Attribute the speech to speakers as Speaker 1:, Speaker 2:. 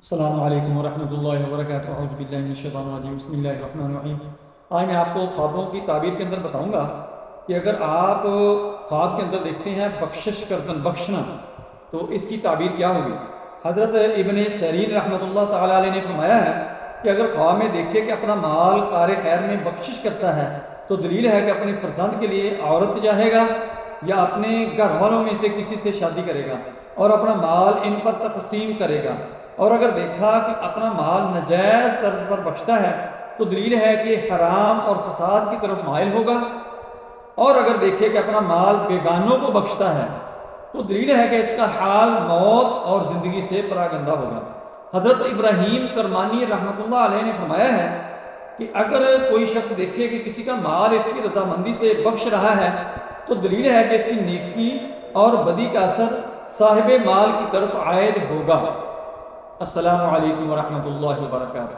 Speaker 1: السلام علیکم ورحمۃ اللہ وبرکاتہ۔ اعوذ باللہ من الشیطان الرجیم، بسم اللہ الرحمن الرحیم۔ آج میں آپ کو خوابوں کی تعبیر کے اندر بتاؤں گا کہ اگر آپ خواب کے اندر دیکھتے ہیں بخشش کردن، بخشنا، تو اس کی تعبیر کیا ہوگی۔ حضرت ابن سیرین رحمۃ اللہ تعالیٰ علیہ نے فرمایا ہے کہ اگر خواب میں دیکھے کہ اپنا مال کار خیر میں بخشش کرتا ہے تو دلیل ہے کہ اپنے فرزند کے لیے عورت چاہے گا یا اپنے گھر والوں میں سے کسی سے شادی کرے گا اور اپنا مال ان پر تقسیم کرے گا۔ اور اگر دیکھا کہ اپنا مال ناجائز طرز پر بخشتا ہے تو دلیل ہے کہ حرام اور فساد کی طرف مائل ہوگا۔ اور اگر دیکھے کہ اپنا مال بیگانوں کو بخشتا ہے تو دلیل ہے کہ اس کا حال موت اور زندگی سے پراگندہ ہوگا۔ حضرت ابراہیم کرمانی رحمۃ اللہ علیہ نے فرمایا ہے کہ اگر کوئی شخص دیکھے کہ کسی کا مال اس کی رضامندی سے بخش رہا ہے تو دلیل ہے کہ اس کی نیکی اور بدی کا اثر صاحب مال کی طرف عائد ہوگا۔ السلام علیکم ورحمۃ اللہ وبرکاتہ۔